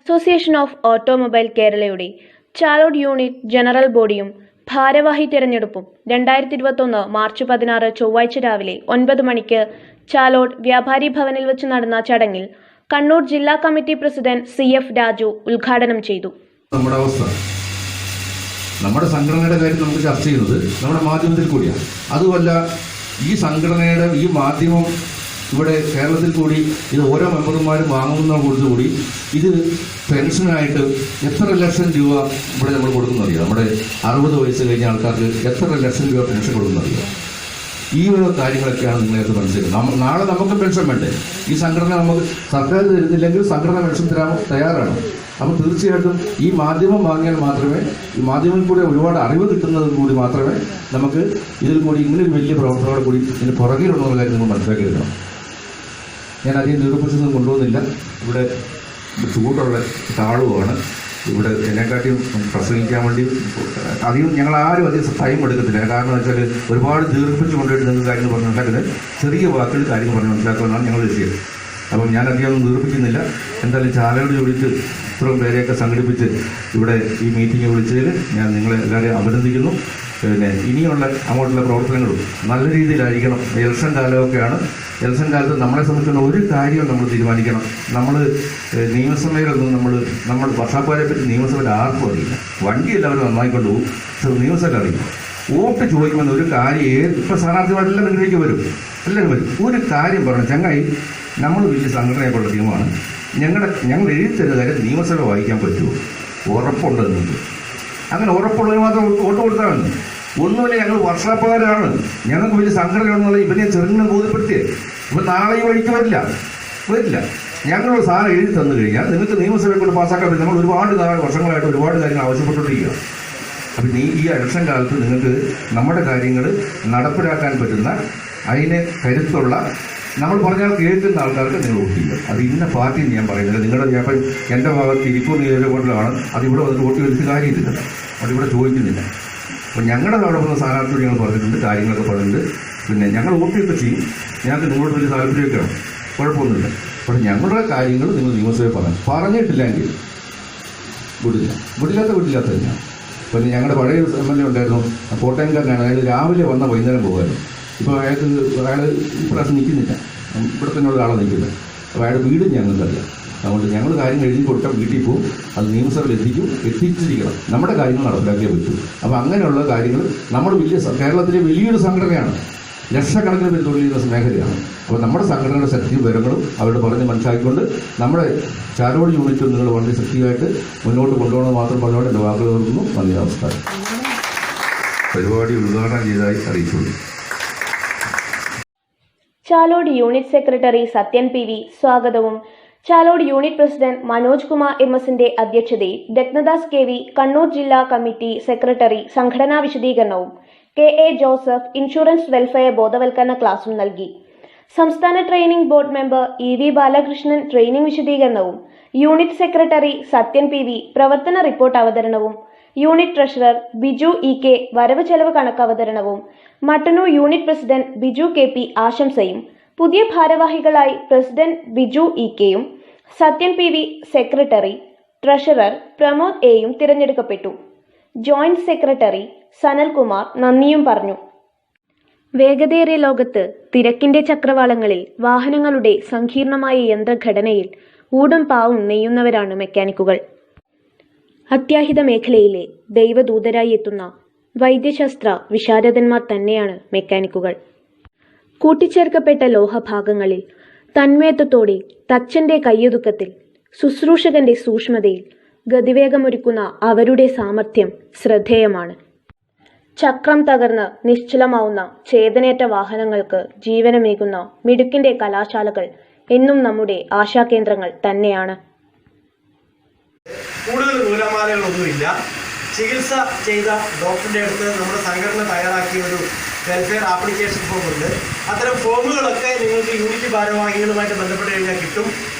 Association of automobile കേരളയുടെ Chalode unit general ബോഡിയും ഭാരവാഹി തിരഞ്ഞെടുപ്പും 2021 മാർച്ച് 16 ചൊവ്വാഴ്ച രാവിലെ 9 മണിക്ക് ചാലോട് വ്യാപാരി ഭവനിൽ വെച്ച് നടന്ന ചടങ്ങിൽ കണ്ണൂർ ജില്ലാ കമ്മിറ്റി പ്രസിഡന്റ് CF രാജു ഉദ്ഘാടനം ചെയ്തു. നമ്മുടെ സംഘടനയുടെ കാര്യം നമുക്ക് ചർച്ച ചെയ്യുന്നത് നമ്മുടെ മാധ്യമത്തിൽ കൂടിയാണ്. അതുമല്ല, ഈ സംഘടനയുടെ ഈ മാധ്യമം ഇവിടെ കേരളത്തിൽ കൂടി ഇത് ഓരോ മെമ്പർമാരും വാങ്ങുന്ന കൊടുത്തുകൂടി ഇത് പെൻഷനായിട്ട് എത്ര ലക്ഷം രൂപ ഇവിടെ നമ്മൾ കൊടുക്കുന്നറിയാം. നമ്മുടെ 60 വയസ്സ് കഴിഞ്ഞ ആൾക്കാർക്ക് എത്ര ലക്ഷം രൂപ പെൻഷൻ കൊടുക്കുന്നറിയാം. ഈ ഒരു കാര്യങ്ങളൊക്കെയാണ് നിങ്ങളത് മനസ്സിലാക്കുന്നത്. നാളെ നമുക്ക് പെൻഷൻ വേണ്ടേ? ഈ സംഘടന നമുക്ക് സർക്കാർ തരുന്നില്ലെങ്കിൽ സംഘടന പെൻഷൻ തരാൻ തയ്യാറാണ്. അപ്പോൾ തീർച്ചയായിട്ടും ഈ മാധ്യമം വാങ്ങിയാൽ മാത്രമേ, ഈ മാധ്യമത്തിൽ കൂടി ഒരുപാട് അറിവ് കിട്ടുന്നത് കൂടി മാത്രമേ നമുക്ക് ഇതിൽ കൂടി ഇങ്ങനെ ഒരു വലിയ പ്രവർത്തനങ്ങൾ കൂടി ഇതിന് പുറകിലുള്ള കാര്യം നമ്മൾ മനസ്സിലാക്കിയെടുക്കണം. ഞാൻ അധികം ദീർഘപക്ഷമൊന്നും കൊണ്ടുപോകുന്നില്ല. ഇവിടെ ചൂടുള്ള താളുമാണ്. ഇവിടെ എന്നെക്കാട്ടിയും പ്രസംഗിക്കാൻ വേണ്ടി അധികം ഞങ്ങളാരും അധികം ടൈം എടുക്കത്തില്ല. കാരണം എന്ന് വെച്ചാൽ ഒരുപാട് ദീർഘിപ്പിച്ച് കൊണ്ടുപോയിട്ട് നിങ്ങൾക്ക് കാര്യങ്ങൾ പറഞ്ഞ് മനസ്സിലാക്കുന്നത് ചെറിയ വാക്കുകൾ കാര്യങ്ങൾ പറഞ്ഞ് മനസ്സിലാക്കുമെന്നാണ് ഞങ്ങൾ ചെയ്യുന്നത്. അപ്പം ഞാൻ അധികം ഒന്നും ദീർഘിപ്പിക്കുന്നില്ല. എന്തായാലും ചാലോട് വിളിച്ച് ഇത്രയും പേരെയൊക്കെ സംഘടിപ്പിച്ച് ഇവിടെ ഈ മീറ്റിംഗ് വിളിച്ചതിൽ ഞാൻ നിങ്ങളെ എല്ലാവരെയും അഭിനന്ദിക്കുന്നു. പിന്നെ ഇനിയുള്ള അങ്ങോട്ടുള്ള പ്രവർത്തനങ്ങളും നല്ല രീതിയിലായിരിക്കണം. ഇലക്ഷൻ കാലമൊക്കെയാണ്. ഇലക്ഷൻ കാലത്ത് നമ്മളെ സംബന്ധിച്ചുള്ള ഒരു കാര്യവും നമ്മൾ തീരുമാനിക്കണം. നമ്മൾ നിയമസഭയിലൊന്നും നമ്മൾ വർഷാപ്പാരെ പറ്റി നിയമസഭയിൽ ആർക്കും അറിയില്ല. വണ്ടി എല്ലാവരും നന്നായിക്കൊണ്ട് പോകും. പക്ഷെ നിയമസഭയിൽ അറിയില്ല. വോട്ട് ചോദിക്കുമെന്ന് ഒരു കാര്യം ഇപ്പോൾ സ്ഥാനാർത്ഥിമാരെല്ലാം നിങ്ങളിലേക്ക് വരും, എല്ലാവരും വരും. ഒരു കാര്യം പറയണം, ചങ്ങായി നമ്മൾ വലിയ സംഘടനയെക്കുള്ള ടീമാണ്. ഞങ്ങൾ എഴുതി തരുന്ന കാര്യം നിയമസഭ വായിക്കാൻ പറ്റുമോ? ഉറപ്പുണ്ട് നിങ്ങൾക്ക്. അങ്ങനെ ഉറപ്പുള്ളവർ മാത്രം വോട്ട് കൊടുത്താൽ മതി. ഒന്നുമില്ല, ഞങ്ങൾ വർഷാപ്പുകാരാണ്, ഞങ്ങൾക്ക് വലിയ സംഘടനയാണെന്നുള്ള ഇവനെ ചെറുങ്ങനെ ബോധ്യപ്പെടുത്തിയേ. ഇപ്പം നാളെ ഈ വഴിക്ക് വരില്ല. ഞങ്ങളൊരു സാധനം എഴുതി തന്നു കഴിഞ്ഞാൽ നിങ്ങൾക്ക് നിയമസഭയെ കൊണ്ട് പാസ്സാക്കാൻ പറ്റും. നമ്മൾ ഒരുപാട് വർഷങ്ങളായിട്ട് ഒരുപാട് കാര്യങ്ങൾ ആവശ്യപ്പെട്ടുകൊണ്ടിരിക്കുക. അപ്പം ഈ ഇലക്ഷൻ കാലത്ത് നിങ്ങൾക്ക് നമ്മുടെ കാര്യങ്ങൾ നടപ്പിലാക്കാൻ പറ്റുന്ന, അതിന് കരുത്തുള്ള, നമ്മൾ പറഞ്ഞാൽ കേൾക്കുന്ന ആൾക്കാർക്ക് നിങ്ങൾ വോട്ട് ചെയ്യുക. അത് ഇന്ന പാർട്ടി ഞാൻ പറയുന്നില്ല. നിങ്ങളുടെ ചിലപ്പോൾ എൻ്റെ ഭാഗത്ത് ഇരിപ്പോൾ നിയോജകമണ്ഡലമാണ്, അതിവിടെ വന്നിട്ട് വോട്ട് ചെയ്തിട്ട് കാര്യമില്ല. അതിവിടെ ചോദിക്കുന്നില്ല. അപ്പോൾ ഞങ്ങളുടെ അവിടെ വന്ന സ്ഥാനാർത്ഥിയോട് ഞങ്ങൾ പറഞ്ഞിട്ടുണ്ട്, കാര്യങ്ങളൊക്കെ പറഞ്ഞിട്ടുണ്ട്. പിന്നെ ഞങ്ങൾ വോട്ടൊക്കെ ചെയ്യും. ഞങ്ങൾക്ക് നിങ്ങളോട് വലിയ താല്പര്യമൊക്കെയാണ്, കുഴപ്പമൊന്നുമില്ല. പക്ഷേ ഞങ്ങളുടെ കാര്യങ്ങൾ നിങ്ങൾ നിയമസഭയിൽ പറഞ്ഞിട്ടില്ലെങ്കിൽ വിടില്ലാത്ത തന്നെയാണ്. പിന്നെ ഞങ്ങളുടെ പഴയ MLA ഉണ്ടായിരുന്നു, കോട്ടയംകാരനാണ്. അയാൾ രാവിലെ വന്ന വൈകുന്നേരം പോകുമായിരുന്നു. ഇപ്പോൾ അയാൾ ഇപ്രാവശ്യം നിൽക്കുന്നില്ല, ഇവിടെ തന്നെയുള്ള ആളെ നിൽക്കുന്നത്. അപ്പോൾ അയാളുടെ വീടും ഞങ്ങൾക്കറിയാം. അതുകൊണ്ട് ഞങ്ങൾ കാര്യങ്ങൾ എഴുതി കൊടുക്കാൻ വീട്ടിൽ പോകും, അത് നിയമസഭയിൽ എത്തിച്ചിരിക്കണം. നമ്മുടെ കാര്യങ്ങൾ നടപ്പിലാക്കിയേ പറ്റൂ. അപ്പോൾ അങ്ങനെയുള്ള കാര്യങ്ങൾ നമ്മൾ കേരളത്തിലെ വലിയൊരു സംഘടനയാണ്, ലക്ഷക്കണക്കിന് പേര് തൊഴിൽ ചെയ്യുന്ന മേഖലയാണ്. അപ്പോൾ നമ്മുടെ സംഘടനയുടെ ശക്തിയും വിവരങ്ങളും അവരോട് പറഞ്ഞ് മനസ്സിലാക്കിക്കൊണ്ട് നമ്മുടെ ചാലോട് യൂണിറ്റ് നിങ്ങൾ വളരെ ശക്തിയായിട്ട് മുന്നോട്ട് കൊണ്ടുപോകണമെന്ന് മാത്രം പറഞ്ഞുകൊണ്ട് എൻ്റെ വാക്കുകൾ നിർത്തുന്നു. നന്ദി, നമസ്കാരം. പരിപാടി ഉദ്ഘാടനം ചെയ്തതായി അറിയിച്ചുള്ളൂ. Chalode unit secretary Sathyan PV സ്വാഗതവും ചാലോട് യൂണിറ്റ് പ്രസിഡന്റ് മനോജ് കുമാർ MS-ന്റെ അധ്യക്ഷതയിൽ രത്നദാസ് KV കണ്ണൂർ ജില്ലാ കമ്മിറ്റി സെക്രട്ടറി സംഘടനാ വിശദീകരണവും KA ജോസഫ് ഇൻഷുറൻസ് വെൽഫെയർ ബോധവൽക്കരണ ക്ലാസും നൽകി. സംസ്ഥാന training board member EV Balakrishnan training വിശദീകരണവും, യൂണിറ്റ് സെക്രട്ടറി സത്യൻ PV പ്രവർത്തന റിപ്പോർട്ട് അവതരണവും, യൂണിറ്റ് ട്രഷറർ ബിജു EK വരവ് ചെലവ് കണക്ക് അവതരണവും, Mattannur unit president Biju KP ആശംസയും, പുതിയ ഭാരവാഹികളായി പ്രസിഡന്റ് ബിജു EKയും Sathyan PV secretary treasurer Pramod Aയും തിരഞ്ഞെടുക്കപ്പെട്ടു. ജോയിന്റ് സെക്രട്ടറി സനൽകുമാർ നന്ദിയും പറഞ്ഞു. വേഗതയേറിയ ലോകത്ത് തിരക്കിന്റെ ചക്രവാളങ്ങളിൽ വാഹനങ്ങളുടെ സങ്കീർണമായ യന്ത്രഘടനയിൽ ഊടും പാവും നെയ്യുന്നവരാണ് മെക്കാനിക്കുകൾ. അത്യാഹിത മേഖലയിലെ ദൈവദൂതരായി എത്തുന്ന വൈദ്യശാസ്ത്ര വിശാരദന്മാർ തന്നെയാണ് മെക്കാനിക്കുകൾ. കൂട്ടിച്ചേർക്കപ്പെട്ട ലോഹഭാഗങ്ങളിൽ തന്മയത്വത്തോടെ തച്ചന്റെ കയ്യൊതുക്കത്തിൽ ശുശ്രൂഷകന്റെ സൂക്ഷ്മതയിൽ ഗതിവേഗമൊരുക്കുന്ന അവരുടെ സാമർഥ്യം ശ്രദ്ധേയമാണ്. ചക്രം തകർന്ന് നിശ്ചലമാവുന്ന ചേതനേറ്റ വാഹനങ്ങൾക്ക് ജീവനമേകുന്ന മിടുക്കിന്റെ കലാശാലകൾ എന്നും നമ്മുടെ ആശാകേന്ദ്രങ്ങൾ തന്നെയാണ്. കൂടുതൽ നൂലാമാലകളൊന്നുമില്ല. ചികിത്സ ചെയ്ത ഡോക്ടറുടെ അടുത്ത് നമ്മുടെ സംഘടന തയ്യാറാക്കിയ ഒരു വെൽഫെയർ ആപ്ലിക്കേഷൻ ഫോം ഉണ്ട്. അത്തരം ഫോമുകളൊക്കെ നിങ്ങൾക്ക് യൂണിറ്റ് ഭാരവാഹികളുമായിട്ട് ബന്ധപ്പെട്ട് കഴിഞ്ഞാൽ കിട്ടും.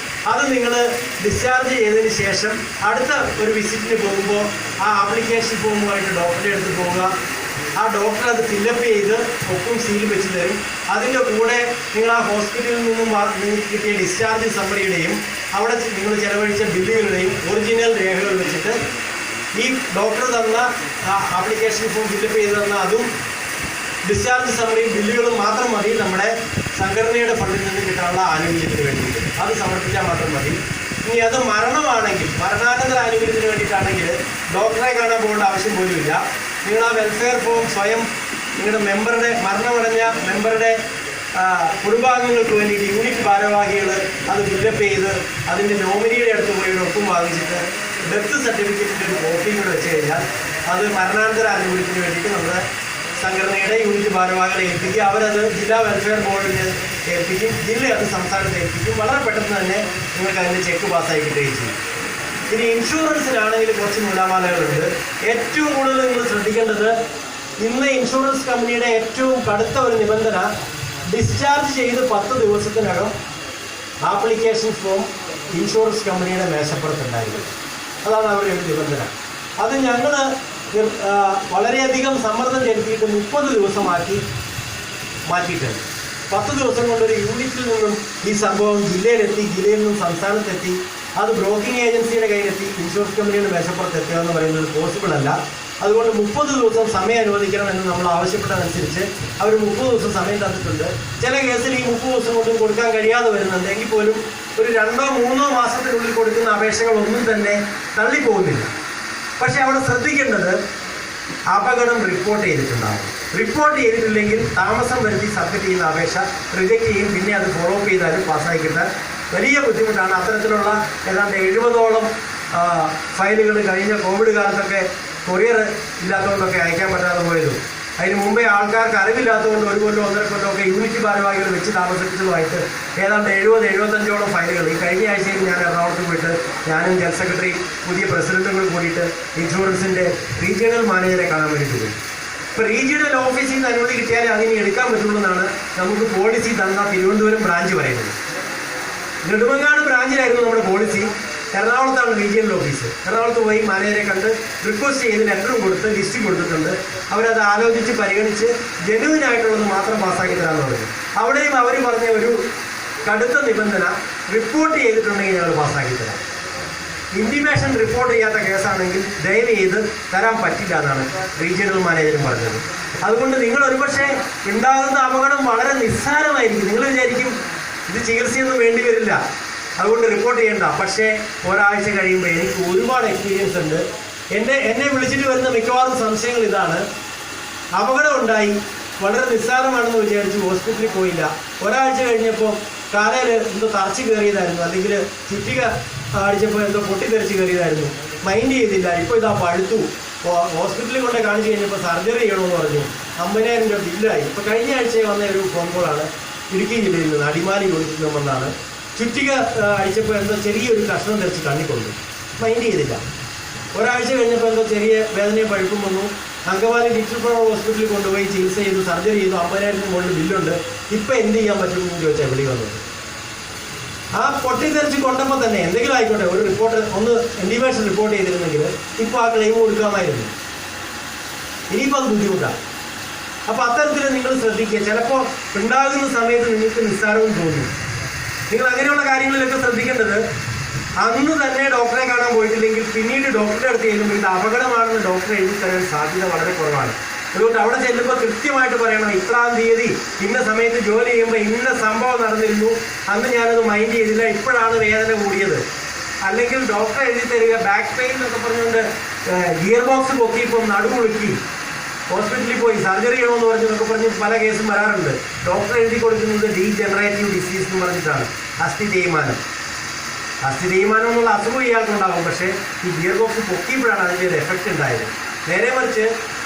അത് നിങ്ങൾ ഡിസ്ചാർജ് ചെയ്തതിന് ശേഷം അടുത്ത ഒരു വിസിറ്റിന് പോകുമ്പോൾ ആ ആപ്ലിക്കേഷൻ ഫോമുമായിട്ട് ഡോക്ടറുടെ അടുത്ത് പോവുക. ആ ഡോക്ടർ അത് ഫില്ലപ്പ് ചെയ്ത് ഒപ്പും സീലും വെച്ച് തരും. അതിൻ്റെ കൂടെ നിങ്ങൾ ആ ഹോസ്പിറ്റലിൽ നിന്നും നിങ്ങൾക്ക് കിട്ടിയ ഡിസ്ചാർജ് സമ്മറിയുടെയും ആ അവിടെ നിങ്ങൾ ചെലവഴിച്ച ബില്ലുകളുടെയും ഒറിജിനൽ രേഖകൾ വെച്ചിട്ട് ഈ ഡോക്ടർ തന്ന ആപ്ലിക്കേഷൻ ഫോം ഫില്ലപ്പ് ചെയ്ത് തന്ന അതും ഡിസ്ചാർജ് സമ്മറിയും ബില്ലുകളും മാത്രം മതി നമ്മുടെ സംഘടനയുടെ ഫണ്ടിൽ നിന്ന് കിട്ടാനുള്ള ആനുകൂല്യത്തിന് വേണ്ടിയിട്ട്. അത് സമർപ്പിച്ചാൽ മാത്രം മതി. ഇനി അത് മരണമാണെങ്കിൽ, മരണാനന്തര ആനുകൂല്യത്തിന് വേണ്ടിയിട്ടാണെങ്കിൽ ഡോക്ടറെ കാണാൻ പോകേണ്ട ആവശ്യം പോലുമില്ല. നിങ്ങൾ ആ വെൽഫെയർ ഫോം സ്വയം നിങ്ങളുടെ മെമ്പറുടെ, മരണമടഞ്ഞ മെമ്പറുടെ കുടുംബാംഗങ്ങൾക്ക് വേണ്ടിയിട്ട് യൂണിറ്റ് ഭാരവാഹികൾ അത് ഫില്ലപ്പ് ചെയ്ത് അതിൻ്റെ നോമിനിയുടെ അടുത്ത് പോയി ഒരു ഒപ്പും വാങ്ങിച്ചിട്ട് ഡെത്ത് സർട്ടിഫിക്കറ്റിൻ്റെ ഒരു കോപ്പിയും കൂടെ വെച്ച് കഴിഞ്ഞാൽ അത് മരണാനന്തര ആനുകൂല്യത്തിന് വേണ്ടിയിട്ട് നമ്മുടെ സംഘടനയുടെ യൂണിറ്റ് ഭാരവാഹികളെ ഏൽപ്പിക്കുക. അവരത് ജില്ലാ വെൽഫെയർ ബോർഡിന് ഏൽപ്പിക്കും, ജില്ല അത് സംസ്ഥാനത്ത് ഏൽപ്പിക്കും. വളരെ പെട്ടെന്ന് തന്നെ നിങ്ങൾക്ക് അതിൻ്റെ ചെക്ക് പാസ്സായി കിട്ടുകയും ചെയ്യും. ഇനി ഇൻഷുറൻസിനാണെങ്കിൽ കുറച്ച് നൂലാമാലകളുണ്ട്. ഏറ്റവും കൂടുതൽ നിങ്ങൾ ശ്രദ്ധിക്കേണ്ടത്, ഇന്ന് ഇൻഷുറൻസ് കമ്പനിയുടെ ഏറ്റവും കടുത്ത ഒരു നിബന്ധന, ഡിസ്ചാർജ് ചെയ്ത് 10 ദിവസത്തിനകം ആപ്ലിക്കേഷൻ ഫോം ഇൻഷുറൻസ് കമ്പനിയുടെ മേശപ്പുറത്തുണ്ടായിരുന്നു. അതാണ് അവരുടെ ഒരു നിബന്ധന. അത് ഞങ്ങൾ വളരെയധികം സമ്മർദ്ദം ചെലുത്തിയിട്ട് 30 ദിവസമാക്കി മാറ്റിയിട്ടുണ്ട്. 10 ദിവസം കൊണ്ടൊരു യൂണിറ്റിൽ നിന്നും ഈ സംഭവം ജില്ലയിലെത്തി, ജില്ലയിൽ നിന്നും സംസ്ഥാനത്തെത്തി, അത് ബ്രോക്കിംഗ് ഏജൻസിയുടെ കയ്യിലെത്തി ഇൻഷുറൻസ് കമ്പനിയുടെ മേശപ്പുറത്ത് എത്തുക എന്ന് പറയുന്നത് പോസിബിൾ അല്ല. അതുകൊണ്ട് 30 ദിവസം സമയം അനുവദിക്കണമെന്ന് നമ്മൾ ആവശ്യപ്പെട്ടതനുസരിച്ച് അവർ 30 ദിവസം സമയം തന്നിട്ടുണ്ട്. ചില കേസിൽ ഈ 30 ദിവസം കൊണ്ടും കൊടുക്കാൻ കഴിയാതെ വരുന്നുണ്ട്. എങ്കിൽ പോലും ഒരു 2-3 മാസത്തിനുള്ളിൽ കൊടുക്കുന്ന അപേക്ഷകളൊന്നും തന്നെ തള്ളിപ്പോകുന്നില്ല. പക്ഷെ അവിടെ ശ്രദ്ധിക്കേണ്ടത്, അപകടം റിപ്പോർട്ട് ചെയ്തിട്ടുണ്ടാകും. റിപ്പോർട്ട് ചെയ്തിട്ടില്ലെങ്കിൽ താമസം വരുത്തി സബ്മിറ്റ് ചെയ്യുന്ന അപേക്ഷ റിജക്റ്റ് ചെയ്യും. പിന്നെ അത് ഫോളോ അപ്പ് ചെയ്താലും പാസ്സായി കിട്ടാൻ വലിയ ബുദ്ധിമുട്ടാണ്. അത്തരത്തിലുള്ള ഏതാണ്ട് 70ഓളം ഫയലുകൾ കഴിഞ്ഞ കോവിഡ് കാലത്തൊക്കെ കൊറിയർ ഇല്ലാത്തതുകൊണ്ടൊക്കെ അയക്കാൻ പറ്റാതെ പോയതും, അതിന് മുമ്പേ ആൾക്കാർക്ക് അറിവില്ലാത്തതുകൊണ്ട് 1 കൊല്ലം 1.5 കൊല്ലമൊക്കെ യൂണിറ്റ് ഭാരവാഹികൾ വെച്ച് താമസിപ്പിച്ചതുമായിട്ട് ഏതാണ്ട് 70-75ഓളം ഫയലുകൾ. ഈ കഴിഞ്ഞ ആഴ്ചയിൽ ഞാൻ എറണാകുളത്ത് പോയിട്ട് ഞാനും ജനറൽ സെക്രട്ടറി പുതിയ പ്രസിഡന്റുകൾ കൂടിയിട്ട് ഇൻഷുറൻസിൻ്റെ റീജിയണൽ മാനേജറെ കാണാൻ വേണ്ടിയിട്ട് പോയി. ഇപ്പോൾ റീജിയണൽ ഓഫീസിൽ നിന്ന് അനുമതി കിട്ടിയാലേ അതിന് എടുക്കാൻ പറ്റുള്ളൂ എന്നാണ് നമുക്ക് പോളിസി തന്ന തിരുവനന്തപുരം ബ്രാഞ്ച് പറയുന്നത്. നെടുമങ്ങാട് ബ്രാഞ്ചിലായിരുന്നു നമ്മുടെ പോളിസി. എറണാകുളത്താണ് റീജിയണൽ ഓഫീസ്. എറണാകുളത്ത് പോയി മാനേജറെ കണ്ട് റിക്വസ്റ്റ് ചെയ്ത് ലെറ്ററും കൊടുത്ത് ലിസ്റ്റ് കൊടുത്തിട്ടുണ്ട്. അവരത് ആലോചിച്ച് പരിഗണിച്ച് ജെനുവിനായിട്ടുള്ളത് മാത്രം പാസ്സാക്കി തരാമെന്ന് പറഞ്ഞു. അവിടെയും അവർ പറഞ്ഞ ഒരു കടുത്ത നിബന്ധന, റിപ്പോർട്ട് ചെയ്തിട്ടുണ്ടെങ്കിൽ ഞങ്ങൾ പാസ്സാക്കി തരാം. ഇൻറ്റിമേഷൻ റിപ്പോർട്ട് ചെയ്യാത്ത കേസാണെങ്കിൽ ദയവ് ചെയ്ത് തരാൻ പറ്റില്ല എന്നാണ് റീജിയണൽ മാനേജറും പറഞ്ഞത്. അതുകൊണ്ട് നിങ്ങൾ ഒരുപക്ഷെ ഉണ്ടാകുന്ന അപകടം വളരെ നിസ്സാരമായിരിക്കും. നിങ്ങൾ വിചാരിക്കും ഇത് ചികിത്സയൊന്നും വേണ്ടി വരില്ല, അതുകൊണ്ട് റിപ്പോർട്ട് ചെയ്യണ്ട. പക്ഷേ ഒരാഴ്ച കഴിയുമ്പോൾ എനിക്ക് ഒരുപാട് എക്സ്പീരിയൻസ് ഉണ്ട്. എന്നെ വിളിച്ചിട്ട് വരുന്ന മിക്കവാറും സംശയങ്ങൾ ഇതാണ്: അപകടം ഉണ്ടായി, വളരെ നിസ്സാരമാണെന്ന് വിചാരിച്ച് ഹോസ്പിറ്റലിൽ പോയില്ല, ഒരാഴ്ച കഴിഞ്ഞപ്പോൾ കാലയിൽ എന്തോ തറച്ച് കയറിയതായിരുന്നു, അല്ലെങ്കിൽ ചുറ്റിക അടിച്ചപ്പോൾ എന്തോ പൊട്ടിത്തെറിച്ച് കയറിയതായിരുന്നു, മൈൻഡ് ചെയ്തില്ല, ഇപ്പോൾ ഇതാ പഴുത്തു, ഹോസ്പിറ്റലിൽ കൊണ്ട് കാണിച്ച് കഴിഞ്ഞപ്പോൾ സർജറി ചെയ്യണമെന്ന് പറഞ്ഞു, 50,000 രൂപ ബില്ലായി. ഇപ്പോൾ കഴിഞ്ഞ ആഴ്ച വന്ന ഒരു ഫോൺ കോളാണ് ഇടുക്കി ജില്ലയിൽ നിന്ന്, അടിമാലി യൂണിറ്റിൽ നിന്നാണ്. ചുറ്റിക അടിച്ചപ്പോൾ എന്തോ ചെറിയൊരു കഷ്ണം തെറിച്ച് കണ്ണിക്കൊണ്ടു, മൈൻഡ് ചെയ്തില്ല. ഒരാഴ്ച കഴിഞ്ഞപ്പോൾ എന്തോ ചെറിയ വേദനയും പഴുപ്പും വന്നു. അങ്കമാലി ഡിസ്ട്രിക്ട് ഹോസ്പിറ്റലിൽ കൊണ്ടുപോയി ചികിത്സ ചെയ്തു, സർജറി ചെയ്തു, 50,000 മുകളിൽ ബില്ലുണ്ട്. ഇപ്പം എന്ത് ചെയ്യാൻ പറ്റുമെന്ന് ചോദിച്ചാൽ വിളി വന്നത്. ആ പൊട്ടിത്തെറിച്ച് കൊണ്ടപ്പോൾ തന്നെ എന്തെങ്കിലും ആയിക്കോട്ടെ, ഒരു റിപ്പോർട്ട് ഒന്ന് ഇൻറ്റിമേഷൻ റിപ്പോർട്ട് ചെയ്തിരുന്നെങ്കിൽ ഇപ്പോൾ ആ ക്ലെയിം കൊടുക്കാമായിരുന്നു. ഇനിയിപ്പോൾ അത് ബുദ്ധിമുട്ടാണ്. അപ്പോൾ അത്തരത്തിൽ നിങ്ങൾ ശ്രദ്ധിക്കുക. ചിലപ്പോൾ ഉണ്ടാകുന്ന സമയത്ത് നിങ്ങൾക്ക് നിസ്സാരവും തോന്നും. നിങ്ങൾ അങ്ങനെയുള്ള കാര്യങ്ങളിലൊക്കെ ശ്രദ്ധിക്കേണ്ടത്, അന്ന് തന്നെ ഡോക്ടറെ കാണാൻ പോയിട്ടില്ലെങ്കിൽ പിന്നീട് ഡോക്ടറുടെ അടുത്ത് ചെല്ലുമ്പോൾ ഇത് അപകടമാണെന്ന് ഡോക്ടറെ എഴുതി തരാൻ സാധ്യത വളരെ കുറവാണ്. അതുകൊണ്ട് അവിടെ ചെല്ലുമ്പോൾ കൃത്യമായിട്ട് പറയണം, ഇത്രാം തീയതി ഇന്ന സമയത്ത് ജോലി ചെയ്യുമ്പോൾ ഇന്ന സംഭവം നടന്നിരുന്നു, അന്ന് ഞാനത് മൈൻഡ് ചെയ്തില്ല, ഇപ്പോഴാണ് വേദന കൂടിയത്. അല്ലെങ്കിൽ ഡോക്ടറെ എഴുതി തരിക, ബാക്ക് പെയിൻ എന്നൊക്കെ പറഞ്ഞുകൊണ്ട് ഗിയർ ബോക്സ് പൊക്കിയപ്പോൾ നടുമുളുക്കി ഹോസ്പിറ്റലിൽ പോയി സർജറി ചെയ്യണമെന്ന് പറഞ്ഞൊക്കെ പറഞ്ഞ് പല കേസും വരാറുണ്ട്. ഡോക്ടർ എഴുതി കൊടുക്കുന്നത് ഡീജനറേറ്റീവ് ഡിസീസ് എന്ന് പറഞ്ഞിട്ടാണ്. അസ്ഥി തേയ്മാനം എന്നുള്ള അസുഖം ഇയാൾക്കുണ്ടാകും. പക്ഷേ ഈ ഗിയർ ബോക്സ് പൊക്കിയപ്പോഴാണ് അതിൻ്റെ ഒരു എഫക്റ്റ് ഉണ്ടായത്. നേരെ മറിച്ച്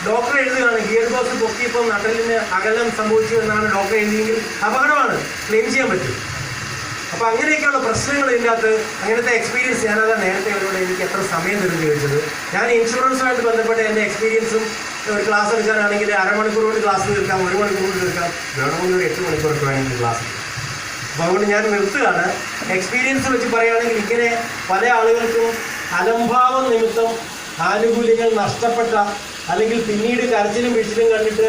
ഡോക്ടർ എഴുതുകയാണ്, ഗിയർ ബോക്സ് പൊക്കിയപ്പോൾ നട്ടലിന് അകലം സംഭവിച്ചു എന്നാണ് ഡോക്ടർ എഴുതിയെങ്കിൽ അപകടമാണ്, ക്ലെയിം ചെയ്യാൻ പറ്റും. അപ്പോൾ അങ്ങനെയൊക്കെയുള്ള പ്രശ്നങ്ങളില്ലാത്ത അങ്ങനത്തെ എക്സ്പീരിയൻസ് ഞാനത് നേരത്തെ അവരോട് എനിക്ക് എത്ര സമയം തരുമെന്ന് ചോദിച്ചത്. ഞാൻ ഇൻഷുറൻസുമായിട്ട് ബന്ധപ്പെട്ട എൻ്റെ എക്സ്പീരിയൻസും ഒരു ക്ലാസ് എടുക്കാനാണെങ്കിൽ 1/2 മണിക്കൂർ കൊണ്ട് ക്ലാസ് തീർക്കാം, 1 മണിക്കൂർ കൊണ്ട് തീർക്കാം, വേണമെങ്കിൽ ഒരു 8 മണിക്കൂറൊക്കെ വേണമെങ്കിൽ ക്ലാസ്. അപ്പോൾ അതുകൊണ്ട് ഞാൻ നിർത്തുകയാണ്. എക്സ്പീരിയൻസ് വെച്ച് പറയുകയാണെങ്കിൽ ഇങ്ങനെ പല ആളുകൾക്കും അലംഭാവം നിമിത്തം ആനുകൂല്യങ്ങൾ നഷ്ടപ്പെട്ട, അല്ലെങ്കിൽ പിന്നീട് കരച്ചിലും പിടിച്ചിലും കണ്ടിട്ട്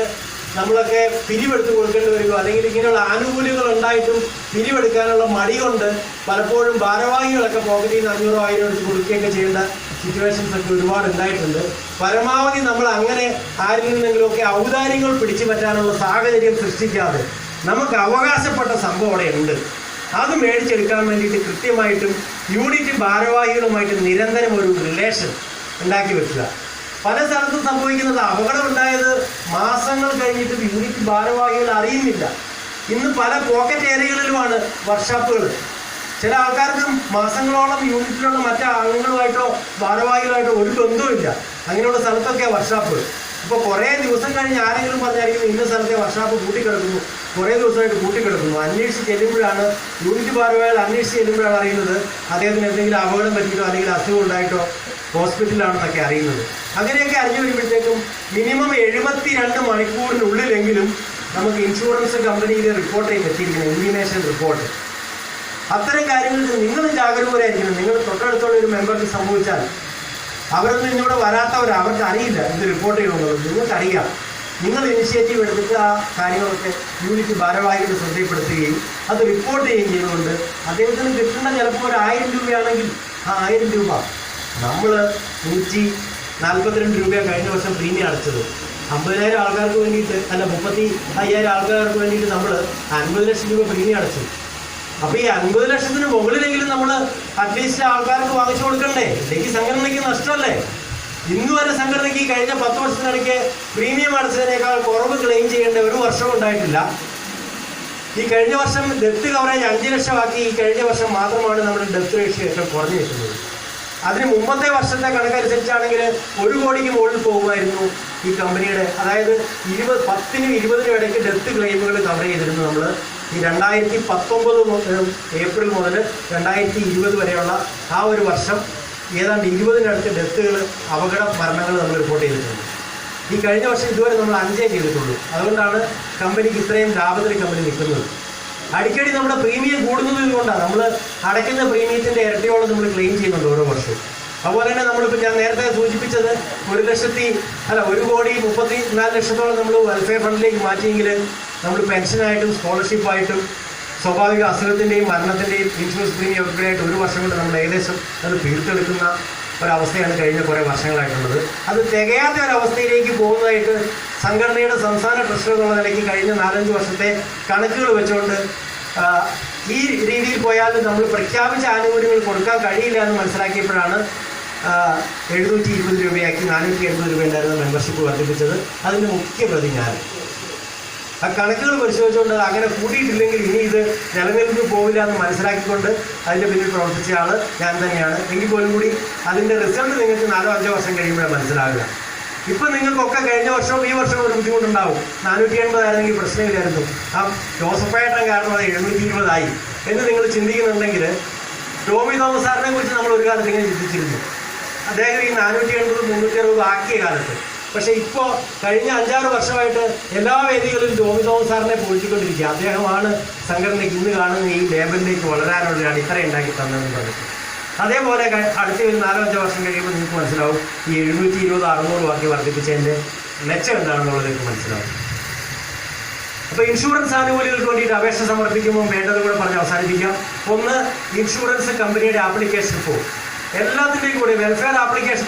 നമ്മളൊക്കെ പിരിവെടുത്ത് കൊടുക്കേണ്ടി വരികയോ അല്ലെങ്കിൽ ഇങ്ങനെയുള്ള ആനുകൂല്യങ്ങൾ ഉണ്ടായിട്ടും പിരിവെടുക്കാനുള്ള മടി കൊണ്ട് പലപ്പോഴും ഭാരവാഹികളൊക്കെ പോക്കറ്റിൽ നിന്ന് 500 1000 എടുത്ത് കൊടുക്കുകയൊക്കെ ചെയ്യേണ്ട സിറ്റുവേഷൻസ് ഒക്കെ ഒരുപാട് ഉണ്ടായിട്ടുണ്ട്. പരമാവധി നമ്മൾ അങ്ങനെ ആരിൽ നിന്നെങ്കിലുമൊക്കെ ഔദാര്യങ്ങൾ പിടിച്ചു പറ്റാനുള്ള സാഹചര്യം സൃഷ്ടിക്കാതെ നമുക്ക് അവകാശപ്പെട്ട സംഭവം അവിടെ ഉണ്ട്, അത് മേടിച്ചെടുക്കാൻ വേണ്ടിയിട്ട് കൃത്യമായിട്ടും യൂണിറ്റ് ഭാരവാഹികളുമായിട്ട് നിരന്തരം ഒരു റിലേഷൻ ഉണ്ടാക്കി വെക്കുക. പല സ്ഥലത്തും സംഭവിക്കുന്നത് അപകടം ഉണ്ടായത് മാസങ്ങൾ കഴിഞ്ഞിട്ടും യൂണിറ്റ് ഭാരവാഹികൾ അറിയുന്നില്ല. ഇന്ന് പല പോക്കറ്റ് ഏരിയകളിലുമാണ് വർക്ക്ഷോപ്പുകൾ. ചില ആൾക്കാർക്ക് മാസങ്ങളോളം യൂണിറ്റിലുള്ള മറ്റു അംഗങ്ങളുമായിട്ടോ ഭാരവാഹികളായിട്ടോ ഒരു ബന്ധവുമില്ല. അങ്ങനെയുള്ള സ്ഥലത്തൊക്കെ വർക്ക്ഷോപ്പുകൾ. ഇപ്പോൾ കുറേ ദിവസം കഴിഞ്ഞ് ആരെങ്കിലും പറഞ്ഞായിരിക്കും ഇന്ന സ്ഥലത്തെ വർക്ക്ഷോപ്പ് കൂട്ടിക്കിടക്കുന്നു, കുറേ ദിവസമായിട്ട് കൂട്ടിക്കിടക്കുന്നു. അന്വേഷിച്ച് ചെല്ലുമ്പോഴാണ് യൂണിറ്റ് ഭാരവാഹികൾ അന്വേഷിച്ച് ചെല്ലുമ്പോഴാണ് അറിയുന്നത് അദ്ദേഹത്തിന് എന്തെങ്കിലും അപകടം പറ്റിയിട്ടോ അല്ലെങ്കിൽ അസുഖം ഉണ്ടായിട്ടോ ഹോസ്പിറ്റലിലാണെന്നൊക്കെ അറിയുന്നത്. അങ്ങനെയൊക്കെ അറിഞ്ഞു വരുമ്പോഴത്തേക്കും മിനിമം 72 മണിക്കൂറിനുള്ളിലെങ്കിലും നമുക്ക് ഇൻഷുറൻസ് കമ്പനിയിൽ റിപ്പോർട്ട് എത്തിയിരിക്കണം, ഇൻറ്റിമേഷൻ റിപ്പോർട്ട്. അത്തരം കാര്യങ്ങൾക്ക് നിങ്ങളും ജാഗരൂകരായിരിക്കണം. നിങ്ങൾ തൊട്ടടുത്തുള്ള ഒരു മെമ്പർക്ക് സംഭവിച്ചാൽ അവരൊന്നും ഇന്നിവിടെ വരാത്തവർ, അവർക്ക് അറിയില്ല ഇത് റിപ്പോർട്ട് ചെയ്യണമെന്നുള്ളത്. നിങ്ങൾക്കറിയാം. നിങ്ങൾ ഇനിഷ്യേറ്റീവ് എടുത്തിട്ട് ആ കാര്യങ്ങളൊക്കെ യൂണിറ്റ് ഭാരവാഹികളുടെ ശ്രദ്ധയിൽപ്പെടുത്തുകയും അത് റിപ്പോർട്ട് ചെയ്യുകയും ചെയ്തുകൊണ്ട് അദ്ദേഹത്തിന് കിട്ടുന്ന ചിലപ്പോൾ ഒരു 1000 രൂപയാണെങ്കിൽ ആ 1000 രൂപ നമ്മൾ 142 രൂപയാണ് കഴിഞ്ഞ വർഷം പ്രീമിയം അടച്ചത്. 50,000 ആൾക്കാർക്ക് വേണ്ടിയിട്ട് അല്ല 35,000 ആൾക്കാർക്ക് വേണ്ടിയിട്ട് നമ്മൾ 50 ലക്ഷം രൂപ പ്രീമിയം അടച്ചു. അപ്പോൾ ഈ 50 ലക്ഷത്തിന് മുകളിലെങ്കിലും നമ്മൾ അറ്റ്ലീസ്റ്റ് ആൾക്കാർക്ക് വാങ്ങിച്ചു കൊടുക്കണ്ടേ? ഇല്ലെങ്കിൽ സംഘടനയ്ക്ക് നഷ്ടമല്ലേ? ഇന്ന് വരെ സംഘടനയ്ക്ക് കഴിഞ്ഞ 10 വർഷത്തിനിടയ്ക്ക് പ്രീമിയം അടച്ചതിനേക്കാൾ കുറവ് ക്ലെയിം ചെയ്യേണ്ട ഒരു വർഷം ഉണ്ടായിട്ടില്ല. ഈ കഴിഞ്ഞ വർഷം ഡെത്ത് കവറേജ് 5 ലക്ഷമാക്കി. ഈ കഴിഞ്ഞ വർഷം മാത്രമാണ് നമ്മുടെ ഡെത്ത് റേഷ്യോ ഏറ്റവും കുറഞ്ഞു കിട്ടുന്നത്. അതിന് മുമ്പത്തെ വർഷത്തെ കണക്കനുസരിച്ചാണെങ്കിൽ 1 കോടിക്ക് മുകളിൽ പോകുമായിരുന്നു ഈ കമ്പനിയുടെ. അതായത് 10-നും 20-നും ഇടയ്ക്ക് ഡെത്ത് ക്ലെയിമുകൾ കവർ ചെയ്തിരുന്നു നമ്മൾ. ഈ 2019 ഏപ്രിൽ മുതൽ 2020 വരെയുള്ള ആ ഒരു വർഷം ഏതാണ്ട് 20-നടുത്ത് ഡെത്തുകൾ, അപകട മരണങ്ങൾ നമ്മൾ റിപ്പോർട്ട് ചെയ്തിട്ടുണ്ട്. ഈ കഴിഞ്ഞ വർഷം ഇതുവരെ നമ്മൾ 5 ചെയ്തിട്ടുള്ളൂ. അതുകൊണ്ടാണ് കമ്പനിക്ക് ഇത്രയും ലാഭത്തിൽ കമ്പനി നിൽക്കുന്നത്. അടിക്കടി നമ്മുടെ പ്രീമിയം കൂടുന്നത് കൊണ്ടാണ്. നമ്മൾ അടയ്ക്കുന്ന പ്രീമിയത്തിൻ്റെ ഇരട്ടിയോളം നമ്മൾ ക്ലെയിം ചെയ്യുന്നുണ്ട് ഓരോ വർഷവും. അതുപോലെ തന്നെ നമ്മളിപ്പോൾ ഞാൻ നേരത്തെ സൂചിപ്പിച്ചത് 1 കോടി 34 ലക്ഷത്തോളം നമ്മൾ വെൽഫെയർ ഫണ്ടിലേക്ക് മാറ്റിയെങ്കിൽ നമ്മൾ പെൻഷനായിട്ടും സ്കോളർഷിപ്പായിട്ടും സ്വാഭാവിക അസുഖത്തിൻ്റെയും മരണത്തിൻ്റെയും ഇൻഷുറൻസ് പ്രീമിയം ഒക്കെ ആയിട്ട് ഒരു വർഷം കൊണ്ട് നമ്മൾ ഏകദേശം അത് തീർത്തെടുക്കുന്ന ഒരവസ്ഥയാണ് കഴിഞ്ഞ കുറേ വർഷങ്ങളായിട്ടുള്ളത്. അത് തികയാത്ത ഒരവസ്ഥയിലേക്ക് പോകുന്നതായിട്ട് സംഘടനയുടെ സംസ്ഥാന ട്രഷറർ എന്നുള്ള നിലയ്ക്ക് കഴിഞ്ഞ 4-5 വർഷത്തെ കണക്കുകൾ വെച്ചുകൊണ്ട് ഈ രീതിയിൽ പോയാൽ നമ്മൾ പ്രഖ്യാപിച്ച ആനുകൂല്യങ്ങൾ കൊടുക്കാൻ കഴിയില്ല എന്ന് മനസ്സിലാക്കിയപ്പോഴാണ് 720 രൂപയാക്കി 480 രൂപ ഉണ്ടായിരുന്ന മെമ്പർഷിപ്പ് വർദ്ധിപ്പിച്ചത്. അതിൻ്റെ മുഖ്യ പ്രതി ഞാൻ. ആ കണക്കുകൾ പരിശോധിച്ചുകൊണ്ട് അങ്ങനെ കൂട്ടിയിട്ടില്ലെങ്കിൽ ഇനി ഇത് നിലനിൽപ്പ് പോവില്ല എന്ന് മനസ്സിലാക്കിക്കൊണ്ട് അതിൻ്റെ പിന്നിൽ പ്രവർത്തിച്ച ആൾ ഞാൻ തന്നെയാണ്. എങ്കിൽ പോലും കൂടി അതിൻ്റെ റിസൾട്ട് നിങ്ങൾക്ക് 4-5 വർഷം കഴിയുമ്പോഴാണ് മനസ്സിലാവുക. ഇപ്പം നിങ്ങൾക്കൊക്കെ കഴിഞ്ഞ വർഷവും ഈ വർഷവും ഒരു ബുദ്ധിമുട്ടുണ്ടാവും. 480 ആയിരുന്നെങ്കിൽ പ്രശ്നമില്ലായിരുന്നു. ആ ജോസഫേട്ടൻ കാരണം അത് 720 ആയി എന്ന് നിങ്ങൾ ചിന്തിക്കുന്നുണ്ടെങ്കിൽ ടോമി തോമസ് സാറിനെ കുറിച്ച് നമ്മൾ ഒരു കാലത്ത് ഇങ്ങനെ ചിന്തിച്ചിരുന്നു. അദ്ദേഹം ഈ 480 360 ആക്കിയ കാലത്ത്. പക്ഷേ ഇപ്പോൾ കഴിഞ്ഞ 5-6 വർഷമായിട്ട് എല്ലാ വേദികളിലും ടോമി തോമസ് സാറിനെ പോയിക്കൊണ്ടിരിക്കുക. അദ്ദേഹമാണ് സംഘടനയ്ക്ക് ഇന്ന് കാണുന്ന ഈ ലേബലിലേക്ക് വളരാനുള്ള അടിത്തറ ഉണ്ടാക്കി തന്നതെന്ന് പറഞ്ഞിട്ട്. അതേപോലെ അടുത്ത ഒരു 4-5 വർഷം കഴിയുമ്പോൾ നിങ്ങൾക്ക് മനസ്സിലാവും ഈ 720-600 ആക്കി വർദ്ധിപ്പിച്ചതിൻ്റെ മെച്ചം എന്താണെന്നുള്ളത് നിങ്ങൾക്ക് മനസ്സിലാവും. അപ്പോൾ ഇൻഷുറൻസ് ആനുകൂല്യങ്ങൾക്ക് വേണ്ടിയിട്ട് അപേക്ഷ സമർപ്പിക്കുമ്പോൾ വേണ്ടത് കൂടെ പറഞ്ഞ് അവസാനിപ്പിക്കാം. ഒന്ന്, ഇൻഷുറൻസ് കമ്പനിയുടെ ആപ്ലിക്കേഷൻ ഫോം. എല്ലാത്തിൻ്റെയും കൂടെ വെൽഫെയർ ആപ്ലിക്കേഷൻ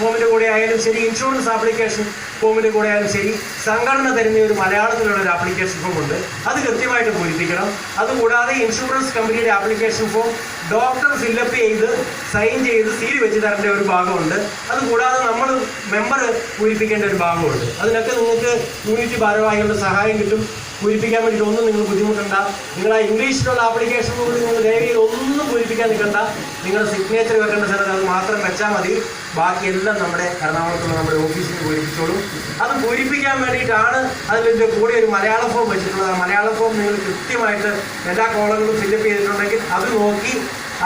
ഫോമിൻ്റെ കൂടെ ആയാലും ശരി, ഇൻഷുറൻസ് ആപ്ലിക്കേഷൻ ഫോമിൻ്റെ കൂടെ ആയാലും ശരി, സംഘടന തരുന്ന ഒരു മലയാളത്തിലുള്ള ഒരു ആപ്ലിക്കേഷൻ ഫോം ഉണ്ട്. അത് കൃത്യമായിട്ട് പൂരിപ്പിക്കണം. അതുകൂടാതെ ഇൻഷുറൻസ് കമ്പനിയുടെ ആപ്ലിക്കേഷൻ ഫോം ഡോക്ടർ ഫില്ലപ്പ് ചെയ്ത് സൈൻ ചെയ്ത് സീൽ വെച്ച് തരേണ്ട ഒരു ഭാഗമുണ്ട്. അതുകൂടാതെ നമ്മൾ മെമ്പർ പൂരിപ്പിക്കേണ്ട ഒരു ഭാഗമുണ്ട്. അതിനൊക്കെ നിങ്ങൾക്ക് യൂണിറ്റ് ഭാരവാഹികളുടെ സഹായം കിട്ടും. പൂരിപ്പിക്കാൻ വേണ്ടിയിട്ട് ഒന്നും നിങ്ങൾ ബുദ്ധിമുട്ടണ്ട. നിങ്ങൾ ആ ഇംഗ്ലീഷിലുള്ള ആപ്ലിക്കേഷൻ ഫോമിൽ നിങ്ങൾ ദയവേത് ഒന്നും പൂരിപ്പിക്കാൻ നിൽക്കണ്ട. നിങ്ങളുടെ സിഗ്നേച്ചർ വെക്കേണ്ട സ്ഥലത്ത് അത് മാത്രം വെച്ചാൽ മതി. ബാക്കിയെല്ലാം നമ്മുടെ എറണാകുളത്തുള്ള നമ്മുടെ ഓഫീസിൽ പൂരിപ്പിച്ചോളും. അത് പൂരിപ്പിക്കാൻ വേണ്ടിയിട്ടാണ് അതിൻ്റെ കൂടെ ഒരു മലയാളം ഫോം വെച്ചിട്ടുള്ളത്. ആ മലയാളം ഫോം നിങ്ങൾ കൃത്യമായിട്ട് എല്ലാ കോളങ്ങളും ഫില്ലപ്പ് ചെയ്തിട്ടുണ്ടെങ്കിൽ അത് നോക്കി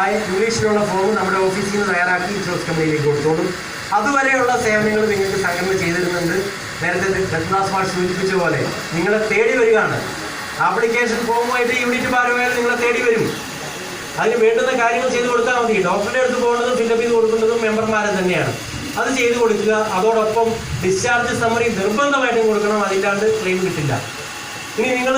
ആ ഇംഗ്ലീഷിലുള്ള ഫോം നമ്മുടെ ഓഫീസിൽ നിന്ന് തയ്യാറാക്കി ഇൻഷുറൻസ് കമ്പനിയിലേക്ക് കൊടുത്തോളും. അതുവരെയുള്ള സേവനങ്ങൾ നിങ്ങൾക്ക് സംഘടന ചെയ്തിരുന്നുണ്ട്. നേരത്തെ ദത്ത്ദാസ് മാഷ് സൂചിപ്പിച്ച പോലെ നിങ്ങളെ തേടി വരികയാണ്. ആപ്ലിക്കേഷൻ ഫോമുമായിട്ട് യൂണിറ്റ് ഭാരവാഹികൾ നിങ്ങളെ തേടി വരും. അതിന് വേണ്ടുന്ന കാര്യങ്ങൾ ചെയ്ത് കൊടുത്താൽ മതി. ഡോക്ടറുടെ അടുത്ത് പോകുന്നതും ഫില്ലപ്പ് ചെയ്ത് കൊടുക്കുന്നതും മെമ്പർമാരെ തന്നെയാണ്. അത് ചെയ്ത് കൊടുക്കുക. അതോടൊപ്പം ഡിസ്ചാർജ് സമ്മറി നിർബന്ധമായിട്ടും കൊടുക്കണം, അതില്ലാണ്ട് ക്ലെയിം കിട്ടില്ല. ഇനി നിങ്ങൾ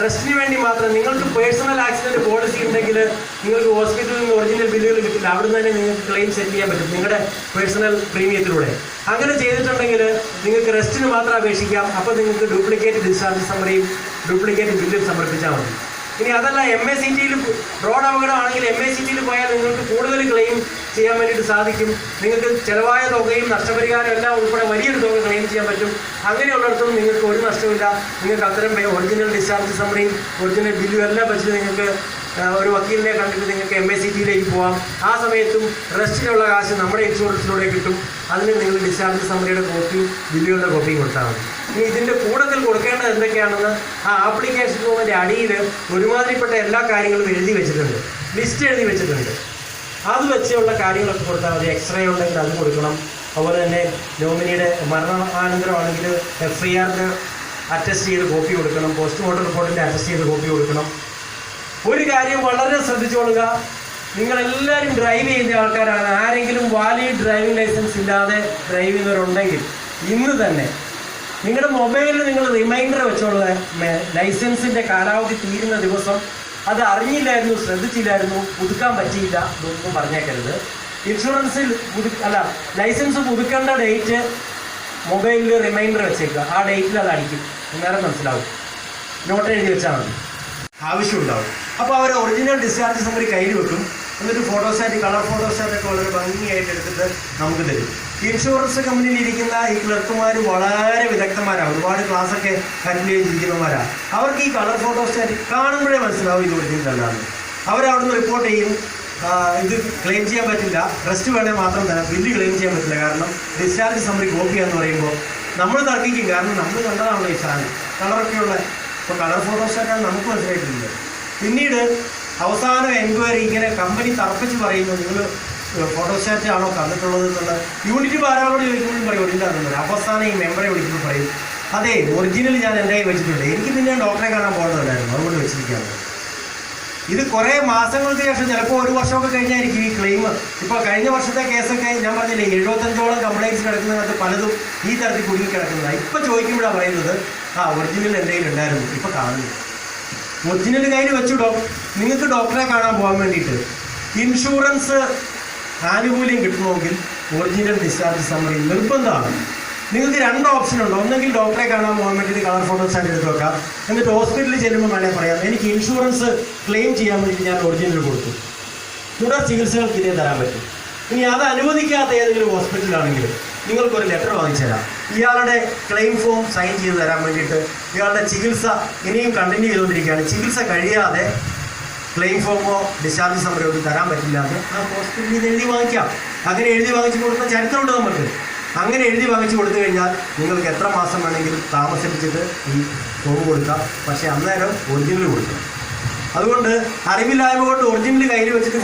റെസ്റ്റിന് വേണ്ടി മാത്രം നിങ്ങൾക്ക് പേഴ്സണൽ ആക്സിഡൻറ്റ് പോളിസി ഉണ്ടെങ്കിൽ നിങ്ങൾക്ക് ഹോസ്പിറ്റലിൽ നിന്ന് ഒറിജിനൽ ബില്ലുകൾ കിട്ടില്ല, അവിടുന്ന് തന്നെ നിങ്ങൾക്ക് ക്ലെയിം സെറ്റ് ചെയ്യാൻ പറ്റും നിങ്ങളുടെ പേഴ്സണൽ പ്രീമിയത്തിലൂടെ. അങ്ങനെ ചെയ്തിട്ടുണ്ടെങ്കിൽ നിങ്ങൾക്ക് റെസ്റ്റിന് മാത്രം അപേക്ഷിക്കാം. അപ്പോൾ നിങ്ങൾക്ക് ഡ്യൂപ്ലിക്കേറ്റ് ഡിസ്ചാർജ് സമ്മറിയും ഡ്യൂപ്ലിക്കേറ്റ് ബില്ലും സമർപ്പിച്ചാൽ മതി. ഇനി അതല്ല MACT റോഡ് അപകടമാണെങ്കിൽ MACT പോയാൽ നിങ്ങൾക്ക് കൂടുതൽ ക്ലെയിം ചെയ്യാൻ വേണ്ടിയിട്ട് സാധിക്കും. നിങ്ങൾക്ക് ചിലവായ തുകയും നഷ്ടപരിഹാരം എല്ലാം ഉൾപ്പെടെ വലിയൊരു തുക ക്ലെയിം ചെയ്യാൻ പറ്റും. അങ്ങനെയുള്ളിടത്തും നിങ്ങൾക്ക് ഒരു നഷ്ടമില്ല. നിങ്ങൾക്ക് അത്തരം ഒറിജിനൽ ഡിസ്ചാർജ് സമ്മറിയും ഒറിജിനൽ ബില്ലും എല്ലാം വെച്ചിട്ട് നിങ്ങൾക്ക് ഒരു വക്കീലിനെ കണ്ടിട്ട് നിങ്ങൾക്ക് MACT പോവാം. ആ സമയത്തും റെസ്റ്റിനുള്ള കാശ് നമ്മുടെ ഇൻഷുറൻസിലൂടെ കിട്ടും. അതിന് നിങ്ങൾ ഡിസ്ചാർജ് സമ്മറിയുടെ കോപ്പിയും ബില്ലുകളുടെ കോപ്പിയും കൊടുത്താൽ മതി. ഇനി ഇതിൻ്റെ കൂട്ടത്തിൽ കൊടുക്കേണ്ടത് എന്തൊക്കെയാണെന്ന് ആ ആപ്ലിക്കേഷൻ ഫോമിൻ്റെ അടിയിൽ ഒരുമാതിരിപ്പെട്ട എല്ലാ കാര്യങ്ങളും എഴുതി വെച്ചിട്ടുണ്ട്, ലിസ്റ്റ് എഴുതി വെച്ചിട്ടുണ്ട്. അത് വെച്ചുള്ള കാര്യങ്ങളൊക്കെ കൊടുത്താൽ മതി. എക്സ്റേ ഉണ്ടെങ്കിൽ അത് കൊടുക്കണം. അതുപോലെ തന്നെ നോമിനിയുടെ മരണാനന്തരമാണെങ്കിൽ FIR അറ്റസ്റ്റ് ചെയ്ത് കോപ്പി കൊടുക്കണം. പോസ്റ്റ്മോർട്ടം റിപ്പോർട്ടിൻ്റെ അറ്റസ്റ്റ് ചെയ്ത് കോപ്പി കൊടുക്കണം. ഒരു കാര്യം വളരെ ശ്രദ്ധിച്ചുകൊള്ളുക, നിങ്ങളെല്ലാവരും ഡ്രൈവ് ചെയ്യുന്ന ആൾക്കാരാണ്. ആരെങ്കിലും വാലിഡ് ഡ്രൈവിംഗ് ലൈസൻസ് ഇല്ലാതെ ഡ്രൈവ് ചെയ്യുന്നവരുണ്ടെങ്കിൽ ഇന്ന് തന്നെ നിങ്ങളുടെ മൊബൈലിൽ നിങ്ങൾ റിമൈൻഡർ വെച്ചോളുക. ലൈസൻസിൻ്റെ കാലാവധി തീരുന്ന ദിവസം അത് അറിഞ്ഞില്ലായിരുന്നു, ശ്രദ്ധിച്ചില്ലായിരുന്നു, പുതുക്കാൻ പറ്റിയില്ല എന്നൊന്നും പറഞ്ഞേക്കരുത്. ഇൻഷുറൻസിൽ ലൈസൻസ് പുതുക്കേണ്ട ഡേറ്റ് മൊബൈലിൽ റിമൈൻഡർ വെച്ചേക്കുക. ആ ഡേറ്റിൽ അത് അടിക്കും, അന്നേരം മനസ്സിലാവും. നോട്ട് എഴുതി വെച്ചാൽ മതി, ആവശ്യമുണ്ടാവും. അപ്പോൾ അവർ ഒറിജിനൽ ഡിസ്ചാർജ് സമ്മറി കയ്യിൽ വെക്കും. എന്നിട്ട് ഫോട്ടോസ്റ്റാറ്റ്, കളർ ഫോട്ടോസ്റ്റാറ്റൊക്കെ വളരെ ഭംഗിയായിട്ട് എടുത്തിട്ട് നമുക്ക് തരും. ഇൻഷുറൻസ് കമ്പനിയിൽ ഇരിക്കുന്ന ഈ ക്ലർക്കുമാർ വളരെ വിദഗ്ധന്മാരാണ്, ഒരുപാട് ക്ലാസ്സൊക്കെ അറ്റൻഡ് ചെയ്തിരിക്കുന്നവരാണ്. അവർക്ക് ഈ കളർ ഫോട്ടോസ്റ്റാറ്റ് കാണുമ്പോഴേ മനസ്സിലാവും ഇത് ഒറിജിനൽ അല്ലാന്ന്. അവരവിടുന്ന് റിപ്പോർട്ട് ചെയ്യും, ഇത് ക്ലെയിം ചെയ്യാൻ പറ്റില്ല, റെസ്റ്റ് വേണേൽ മാത്രം തരാം, ബില്ല് ക്ലെയിം ചെയ്യാൻ പറ്റില്ല. കാരണം ഡിസ്ചാർജ് സമ്മറി കോപ്പിയാന്ന് പറയുമ്പോൾ നമ്മൾ തർക്കിക്കും. കാരണം നമ്മൾ കണ്ടതാണല്ലോ ഈ സാധനം കളറൊക്കെയുള്ള. ഇപ്പോൾ കളർ ഫോട്ടോസ്റ്റാറ്റാണ് നമുക്ക് മനസ്സിലായിട്ടില്ല. പിന്നീട് അവസാനം എൻക്വയറി ഇങ്ങനെ കമ്പനി തർപ്പിച്ച് പറയുമ്പോൾ നിങ്ങൾ ഫോട്ടോസ്റ്റാറ്റ് ആണോ തന്നിട്ടുള്ളത് എന്നുള്ള യൂണിറ്റ് ഭാരവാഹിയോട് ചോദിക്കുമ്പോഴും പറയും ഒറിജിനലാണെന്ന് പറയും. അവസാനം ഈ മെമ്പറെ വിളിക്കുമ്പോൾ പറയും അതെ ഒറിജിനൽ ഞാൻ എൻ്റെ കയ്യിൽ വെച്ചിട്ടുണ്ട്, എനിക്ക് പിന്നെ ഡോക്ടറെ കാണാൻ പോകുന്നതല്ലായിരുന്നു, അതുകൊണ്ട് വെച്ചിരിക്കുകയാണ്. ഇത് കുറേ മാസങ്ങൾക്ക് ശേഷം ചിലപ്പോൾ ഒരു വർഷമൊക്കെ കഴിഞ്ഞായിരിക്കും ഈ ക്ലെയിം. ഇപ്പോൾ കഴിഞ്ഞ വർഷത്തെ കേസൊക്കെ ഞാൻ പറഞ്ഞില്ലേ 75ഓളം കംപ്ലയിൻറ്റ്സ് കിടക്കുന്നതിനകത്ത് പലതും ഈ തരത്തിൽ കുടുങ്ങി കിടക്കുന്നതാണ്. ഇപ്പോൾ ചോദിക്കുമ്പോഴാണ് പറയുന്നത് ഒറിജിനൽ എൻ്റെ കയ്യിൽ ഉണ്ടായിരുന്നു, ഇപ്പോൾ കാണുന്നു. ഒറിജിനൽ കയ്യിൽ വെച്ചു നിങ്ങൾക്ക് ഡോക്ടറെ കാണാൻ പോകാൻ വേണ്ടിയിട്ട് ഇൻഷുറൻസ് ആനുകൂല്യം കിട്ടണമെങ്കിൽ ഒറിജിനൽ ഡിസ്ചാർജ് സമ്മറി നിർബന്ധമാണ്. നിങ്ങൾക്ക് രണ്ട് ഓപ്ഷനുണ്ട്. ഒന്നെങ്കിൽ ഡോക്ടറെ കാണാൻ പോകാൻ വേണ്ടിയിട്ട് കളർ ഫോട്ടോസ്റ്റാറ്റ് എടുത്ത് വെക്കാം, എന്നിട്ട് ഹോസ്പിറ്റലിൽ ചെല്ലുമ്പോൾ വേണേൽ പറയാം എനിക്ക് ഇൻഷുറൻസ് ക്ലെയിം ചെയ്യാൻ വേണ്ടിയിട്ട് ഞാൻ ഒറിജിനൽ കൊടുത്തു, തുടർ ചികിത്സകൾക്ക് ഇതേ തരാൻ പറ്റും. ഇനി അത് അനുവദിക്കാത്ത ഏതെങ്കിലും ഹോസ്പിറ്റലാണെങ്കിൽ നിങ്ങൾക്കൊരു ലെറ്റർ വാങ്ങിച്ചു തരാം, ഇയാളുടെ ക്ലെയിം ഫോം സൈൻ ചെയ്ത് തരാൻ വേണ്ടിയിട്ട്. ഇയാളുടെ ചികിത്സ ഇനിയും കണ്ടിന്യൂ ചെയ്തുകൊണ്ടിരിക്കുകയാണ്, ചികിത്സ കഴിയാതെ ക്ലെയിം ഫോമോ ഡിസ്ചാർജ് സമ്മറിയോ ഒന്നും തരാൻ പറ്റില്ല എന്ന് ആ ഹോസ്പിറ്റലിൽ നിന്ന് എഴുതി വാങ്ങിക്കാം. അങ്ങനെ എഴുതി വാങ്ങിച്ചു കൊടുക്കുന്ന ചരിത്രമുണ്ട് നമുക്ക്. അങ്ങനെ എഴുതി വാങ്ങിച്ചു കൊടുത്തു കഴിഞ്ഞാൽ നിങ്ങൾക്ക് എത്ര മാസം വേണമെങ്കിലും താമസിപ്പിച്ചിട്ട് ഈ ഫോം കൊടുക്കാം. പക്ഷേ അന്നേരം ഒറിജിനൽ കൊടുക്കണം. അതുകൊണ്ട് അറിവില്ലായ്മ കൊണ്ട് ഒറിജിനൽ കയ്യിൽ വെച്ചിട്ട്